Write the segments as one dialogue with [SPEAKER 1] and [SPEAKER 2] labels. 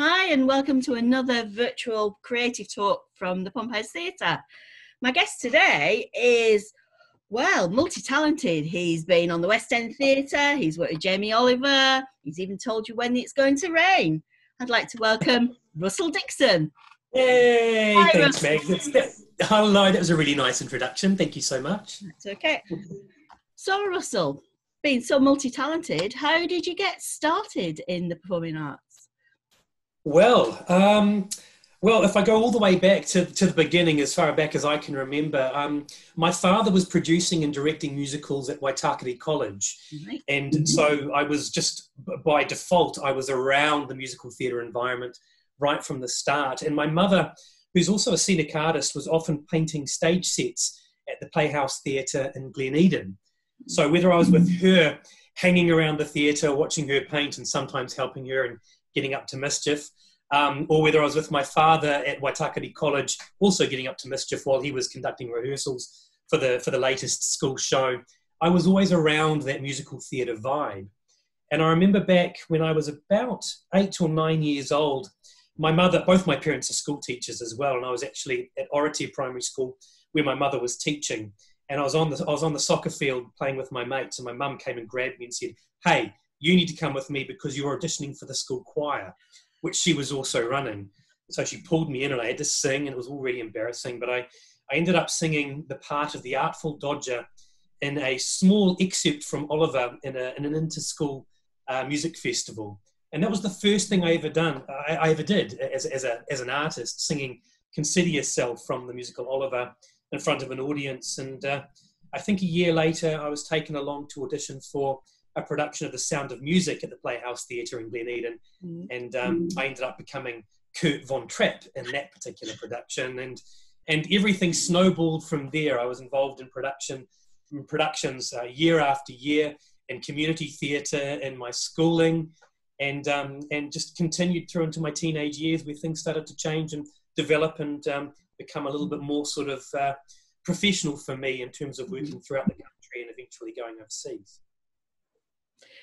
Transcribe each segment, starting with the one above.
[SPEAKER 1] Hi, and welcome to another virtual creative talk from the PumpHouse Theatre. My guest today is, well, multi-talented. He's been on the West End Theatre, he's worked with Jamie Oliver, he's even told you when it's going to rain. I'd like to welcome Russell Dixon.
[SPEAKER 2] Yay!
[SPEAKER 1] Hi,
[SPEAKER 2] Thanks,
[SPEAKER 1] Russell.
[SPEAKER 2] Meg. Hello, that was a really nice introduction. Thank you so much.
[SPEAKER 1] That's okay. So, Russell, being so multi-talented, how did you get started in the performing arts?
[SPEAKER 2] Well, if I go all the way back to the beginning, as far back as I can remember, my father was producing and directing musicals at Waitakere College.
[SPEAKER 1] Right.
[SPEAKER 2] And so I was just, by default, I was around the musical theatre environment right from the start. And my mother, who's also a scenic artist, was often painting stage sets at the PumpHouse Theatre in Glen Eden. So whether I was with her, hanging around the theatre, watching her paint and sometimes helping her and getting up to mischief, or whether I was with my father at Waitakere College, also getting up to mischief while he was conducting rehearsals for the latest school show, I was always around that musical theatre vibe. And I remember back when I was about 8 or 9 years old, my mother, both my parents are school teachers as well, and I was actually at Oratia Primary School where my mother was teaching, and I was on the soccer field playing with my mates, and my mum came and grabbed me and said, "Hey, you need to come with me because you're auditioning for the school choir," which she was also running. So she pulled me in and I had to sing, and it was all really embarrassing, but I ended up singing the part of the Artful Dodger in a small excerpt from Oliver in an inter-school music festival. And that was the first thing I ever did as an artist, singing Consider Yourself from the musical Oliver in front of an audience. And I think a year later, I was taken along to audition for a production of The Sound of Music at the PumpHouse Theatre in Glen Eden. And I ended up becoming Kurt Von Trapp in that particular production. And everything snowballed from there. I was involved in productions year after year, in community theatre, in my schooling, and just continued through into my teenage years where things started to change and develop and become a little bit more sort of professional for me in terms of working throughout the country and eventually going overseas.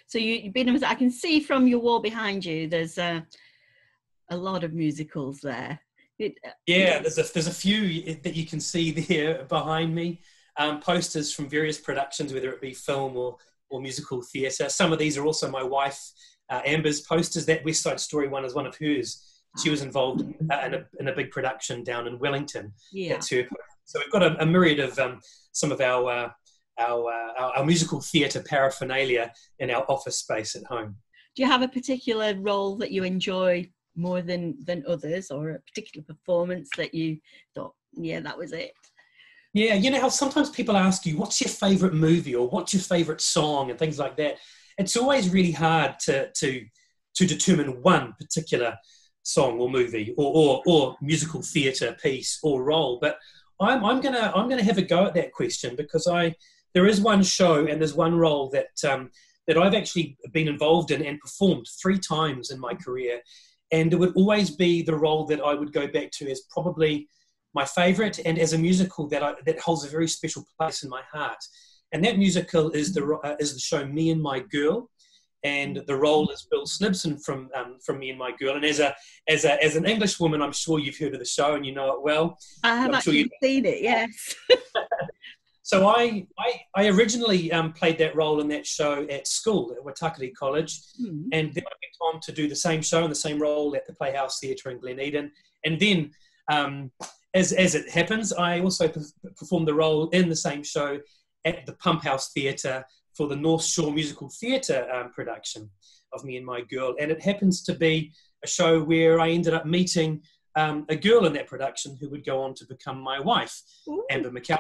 [SPEAKER 1] So you've been with, I can see from your wall behind you, there's a lot of musicals there.
[SPEAKER 2] Yeah, there's a few that you can see there behind me, posters from various productions, whether it be film or musical theatre. Some of these are also my wife, Amber's posters. That West Side Story one is one of hers. She was involved in a big production down in Wellington.
[SPEAKER 1] Yeah.
[SPEAKER 2] That's her. So we've got a myriad of some of our musical theatre paraphernalia in our office space at home.
[SPEAKER 1] Do you have a particular role that you enjoy more than others, or a particular performance that you thought, yeah, that was it?
[SPEAKER 2] Yeah, you know how sometimes people ask you, what's your favourite movie or what's your favourite song and things like that. It's always really hard to determine one particular song or movie or musical theatre piece or role. But I'm gonna have a go at that question because there is one show and there's one role that I've actually been involved in and performed 3 times in my career, and it would always be the role that I would go back to as probably my favourite, and as a musical that holds a very special place in my heart. And that musical is the show Me and My Girl, and the role is Bill Snibson from Me and My Girl. And as an English woman, I'm sure you've heard of the show and you know it well.
[SPEAKER 1] I have actually seen it, yes.
[SPEAKER 2] So I originally played that role in that show at school at Waitakere College, and then I went on to do the same show and the same role at the PumpHouse Theatre in Glen Eden. And then, as it happens, I also performed the role in the same show at the PumpHouse Theatre for the North Shore Musical Theatre production of Me and My Girl. And it happens to be a show where I ended up meeting a girl in that production who would go on to become my wife, Amber McAlpine.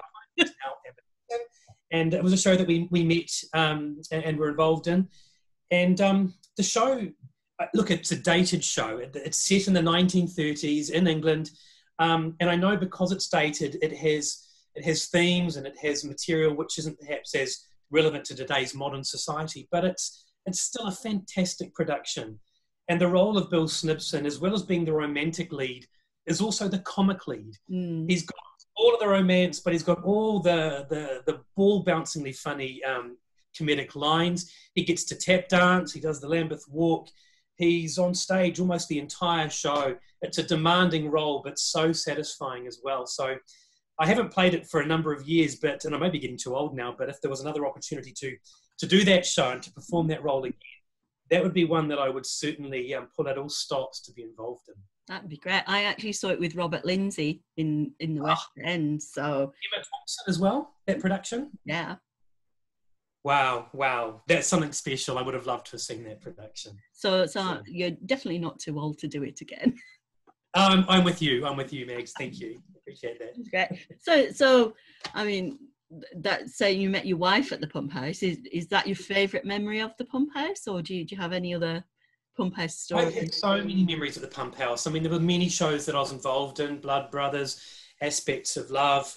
[SPEAKER 2] And it was a show that we met and were involved in. And the show, look, it's a dated show. It's set in the 1930s in England. And I know because it's dated, it has themes and it has material which isn't perhaps as relevant to today's modern society, but it's still a fantastic production. And the role of Bill Snibson, as well as being the romantic lead, is also the comic lead. He's got all of the romance, but he's got all the ball-bouncingly funny comedic lines. He gets to tap dance. He does the Lambeth Walk. He's on stage almost the entire show. It's a demanding role, but so satisfying as well. So I haven't played it for a number of years, and I may be getting too old now, but if there was another opportunity to do that show and to perform that role again, that would be one that I would certainly pull out all stops to be involved in.
[SPEAKER 1] That'd be great. I actually saw it with Robert Lindsay in the West End. So
[SPEAKER 2] Emma Thompson as well, that production?
[SPEAKER 1] Yeah.
[SPEAKER 2] Wow. That's something special. I would have loved to have seen that production.
[SPEAKER 1] So you're definitely not too old to do it again.
[SPEAKER 2] I'm with you, Megs. Thank you. Appreciate that.
[SPEAKER 1] That's great. So I mean, that saying you met your wife at the PumpHouse, is that your favourite memory of the PumpHouse, or do you have any other PumpHouse stories?
[SPEAKER 2] I have so many memories at the PumpHouse. I mean, there were many shows that I was involved in, Blood Brothers, Aspects of Love.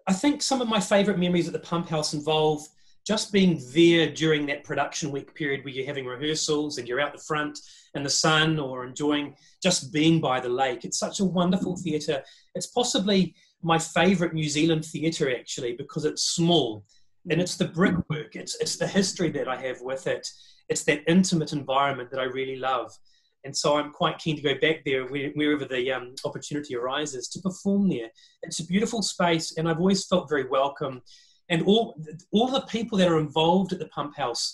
[SPEAKER 2] I think some of my favourite memories at the PumpHouse involve just being there during that production week period where you're having rehearsals and you're out the front in the sun or enjoying just being by the lake. It's such a wonderful theatre. It's possibly my favourite New Zealand theatre, actually, because it's small and it's the brickwork. It's the history that I have with it. It's that intimate environment that I really love. And so I'm quite keen to go back there wherever the opportunity arises to perform there. It's a beautiful space, and I've always felt very welcome. And all the people that are involved at the PumpHouse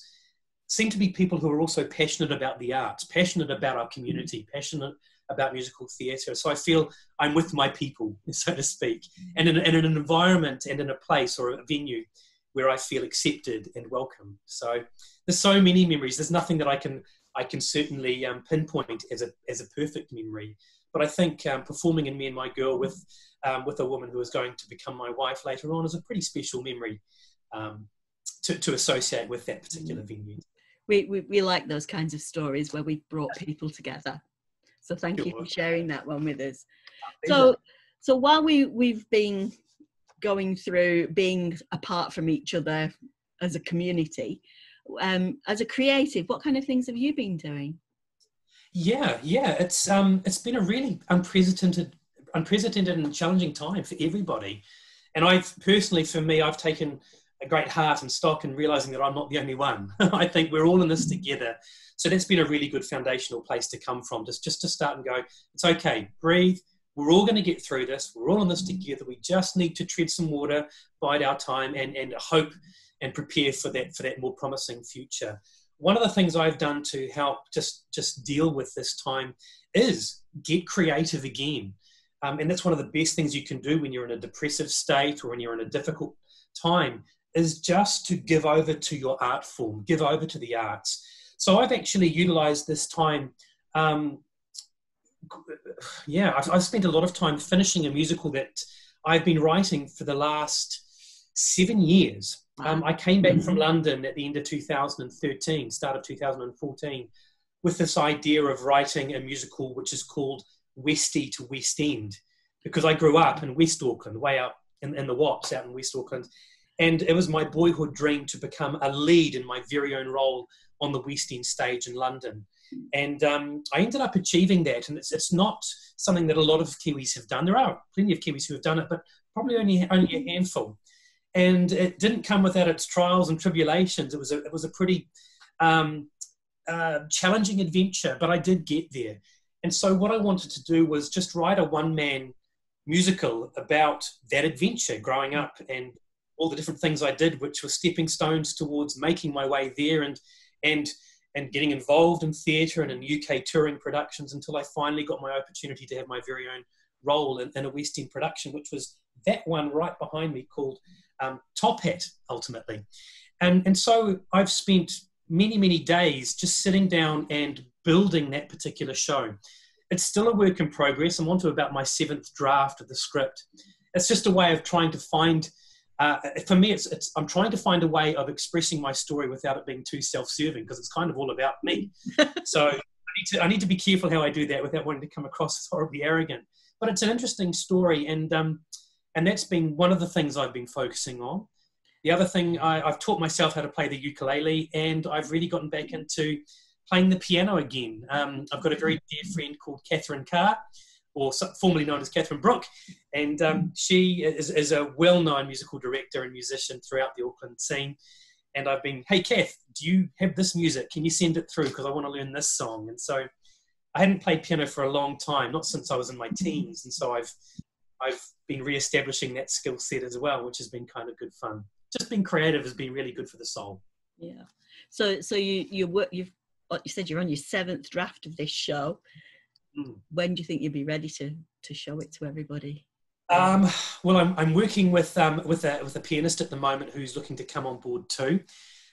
[SPEAKER 2] seem to be people who are also passionate about the arts, passionate about our community, passionate about musical theatre. So I feel I'm with my people, so to speak, and in an environment and in a place or a venue where I feel accepted and welcome. So there's so many memories. There's nothing that I can certainly pinpoint as a perfect memory. But I think performing in Me and My Girl with a woman who is going to become my wife later on is a pretty special memory to associate with that particular venue.
[SPEAKER 1] We like those kinds of stories where we've brought people together. So thank you for sharing that one with us. So while we've been going through being apart from each other as a community, as a creative, what kind of things have you been doing? Yeah,
[SPEAKER 2] it's been a really unprecedented and challenging time for everybody. And I've taken a great heart and stock in realizing that I'm not the only one. I think we're all in this together. So that's been a really good foundational place to come from, just to start and go, it's okay, breathe. We're all going to get through this. We're all in this together. We just need to tread some water, bide our time, and hope and prepare for that more promising future. One of the things I've done to help just deal with this time is get creative again. And that's one of the best things you can do when you're in a depressive state or when you're in a difficult time, is just to give over to your art form, give over to the arts. So I've actually utilized this time. I've spent a lot of time finishing a musical that I've been writing for the last 7 years. I came back from London at the end of 2013, start of 2014, with this idea of writing a musical which is called Westie to West End, because I grew up in West Auckland, way up in the Wops, out in West Auckland. And it was my boyhood dream to become a lead in my very own role on the West End stage in London. And I ended up achieving that. And it's not something that a lot of Kiwis have done. There are plenty of Kiwis who have done it, but probably only a handful. And it didn't come without its trials and tribulations. It was a pretty challenging adventure, but I did get there. And so what I wanted to do was just write a one-man musical about that adventure growing up and all the different things I did, which were stepping stones towards making my way there and getting involved in theatre and in UK touring productions until I finally got my opportunity to have my very own role in a West End production, which was that one right behind me called Top Hat, ultimately. And so I've spent many, many days just sitting down and building that particular show. It's still a work in progress. I'm on to about my 7th draft of the script. It's just a way of trying to find, for me, I'm trying to find a way of expressing my story without it being too self-serving, because it's kind of all about me. So I need to be careful how I do that without wanting to come across as horribly arrogant. But it's an interesting story, and that's been one of the things I've been focusing on. The other thing, I've taught myself how to play the ukulele, and I've really gotten back into playing the piano again. I've got a very dear friend called Catherine Carr, or formerly known as Catherine Brooke, and she is a well-known musical director and musician throughout the Auckland scene. And I've been, hey, Kath, do you have this music? Can you send it through? Because I want to learn this song. And so I hadn't played piano for a long time, not since I was in my teens. And so I've been re-establishing that skill set as well, which has been kind of good fun. Just being creative has been really good for the soul.
[SPEAKER 1] Yeah. So you've you said you're on your 7th draft of this show. When do you think you'll be ready to show it to everybody?
[SPEAKER 2] Well, I'm working with a pianist at the moment who's looking to come on board too.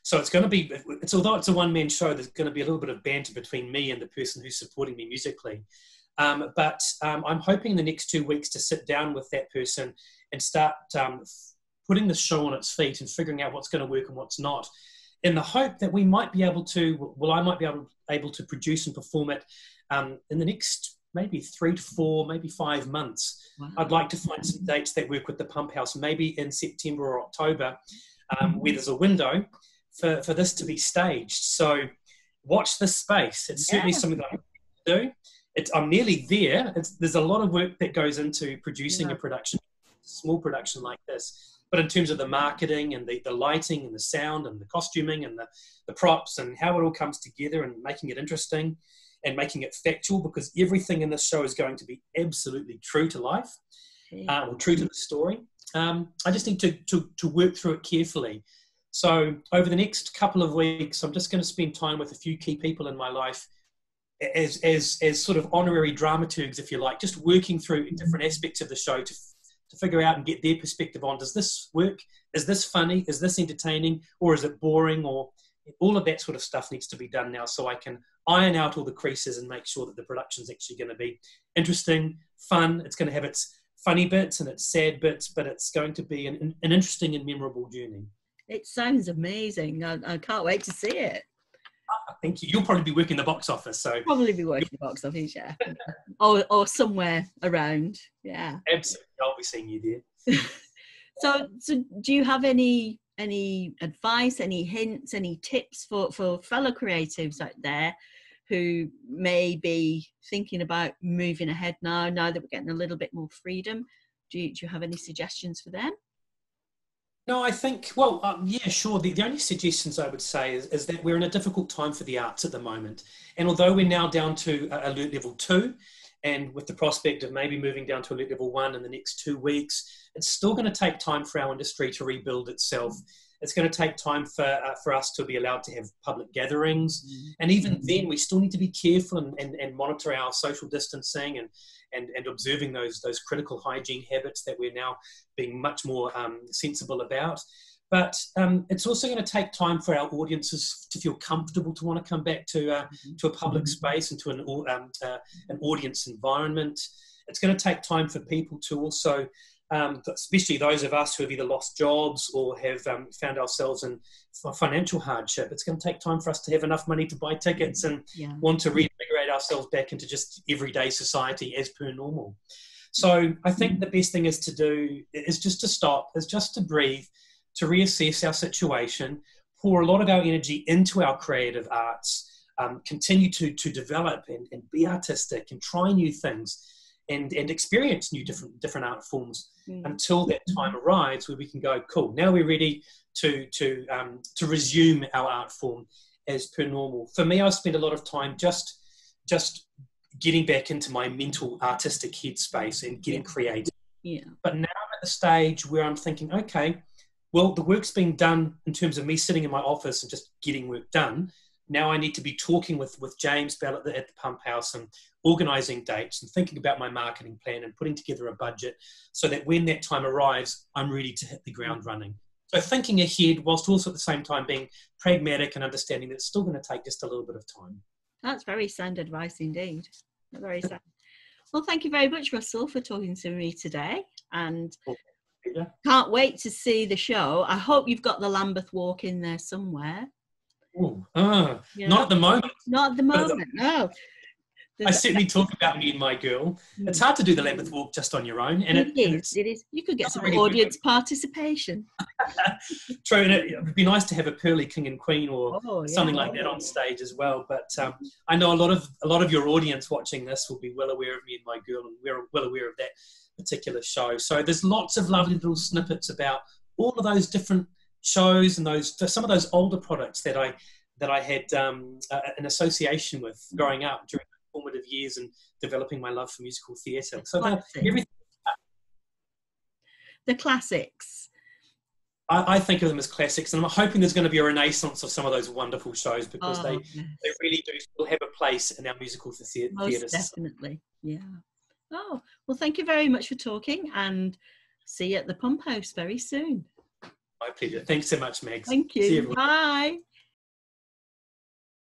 [SPEAKER 2] So it's going to be, although it's a one-man show, there's going to be a little bit of banter between me and the person who's supporting me musically. But I'm hoping in the next 2 weeks to sit down with that person and start putting the show on its feet and figuring out what's going to work and what's not, in the hope that we might be able to, I might be able to produce and perform it in the next maybe 3 to 4, maybe 5 months. Wow. I'd like to find some dates that work with the PumpHouse, maybe in September or October, where there's a window for this to be staged. So watch this space. It's certainly something that I'm going to do. I'm nearly there. There's a lot of work that goes into producing a production, small production like this. But in terms of the marketing and the lighting and the sound and the costuming and the props and how it all comes together and making it interesting and making it factual, because everything in this show is going to be absolutely true to life, or true to the story. I just need to work through it carefully. So over the next couple of weeks, I'm just going to spend time with a few key people in my life as sort of honorary dramaturgs, if you like, just working through different aspects of the show to figure out and get their perspective on, does this work? Is this funny? Is this entertaining? Or is it boring? Or all of that sort of stuff needs to be done now, so I can iron out all the creases and make sure that the production's actually going to be interesting, fun. It's going to have its funny bits and its sad bits, but it's going to be an interesting and memorable journey.
[SPEAKER 1] It sounds amazing. I can't wait to see it.
[SPEAKER 2] Thank you. You'll probably be working the box office, so
[SPEAKER 1] probably be working the box office, yeah, or somewhere around, yeah.
[SPEAKER 2] Absolutely, I'll be seeing you there.
[SPEAKER 1] So do you have any advice, any hints, any tips for fellow creatives out there who may be thinking about moving ahead now that we're getting a little bit more freedom? Do you have any suggestions for them?
[SPEAKER 2] No, I think, well, yeah, sure. The only suggestions I would say is that we're in a difficult time for the arts at the moment. And although we're now down to alert level 2, and with the prospect of maybe moving down to alert level 1 in the next 2 weeks, it's still going to take time for our industry to rebuild itself. It's going to take time for us to be allowed to have public gatherings. And even then, we still need to be careful and monitor our social distancing and observing those critical hygiene habits that we're now being much more sensible about. But it's also going to take time for our audiences to feel comfortable to want to come back to a public space and to an audience environment. It's going to take time for people to also, especially those of us who have either lost jobs or have found ourselves in financial hardship, it's going to take time for us to have enough money to buy tickets and want to reintegrate ourselves back into just everyday society as per normal. So I think the best thing is to do is just to stop, is just to breathe, to reassess our situation, pour a lot of our energy into our creative arts, continue to develop and be artistic and try new things and experience new different art forms until that time arrives where we can go, cool, now we're ready to resume our art form as per normal. For me, I spent a lot of time just getting back into my mental artistic headspace and getting creative. Yeah. But now I'm at the stage where I'm thinking, okay, well, the work's being done in terms of me sitting in my office and just getting work done. Now I need to be talking with James Bell at the PumpHouse and organising dates and thinking about my marketing plan and putting together a budget so that when that time arrives, I'm ready to hit the ground running. So thinking ahead whilst also at the same time being pragmatic and understanding that it's still going to take just a little bit of time.
[SPEAKER 1] That's very sound advice indeed. Very sound. Well, thank you very much, Russell, for talking to me today. And can't wait to see the show. I hope you've got the Lambeth Walk in there somewhere.
[SPEAKER 2] Not at the moment.
[SPEAKER 1] Not at the moment, no.
[SPEAKER 2] I certainly talk about me and my girl. It's hard to do the Lambeth Walk just on your own. And it
[SPEAKER 1] is. You could get some really audience participation.
[SPEAKER 2] True, and it would be nice to have a Pearly King and Queen or something like that on stage as well. But I know a lot of your audience watching this will be well aware of me and my girl, and we're well aware of that particular show. So there's lots of lovely little snippets about all of those different shows and some of those older products that I had an association with growing up during my formative years and developing my love for musical theatre. So everything.
[SPEAKER 1] The classics.
[SPEAKER 2] I think of them as classics, and I'm hoping there's going to be a renaissance of some of those wonderful shows, because they really do still have a place in our musical theatre.
[SPEAKER 1] Most definitely, yeah. Oh, well, thank you very much for talking, and see you at the PumpHouse very soon.
[SPEAKER 2] My pleasure. Thanks so much, Megs.
[SPEAKER 1] Thank you. Bye.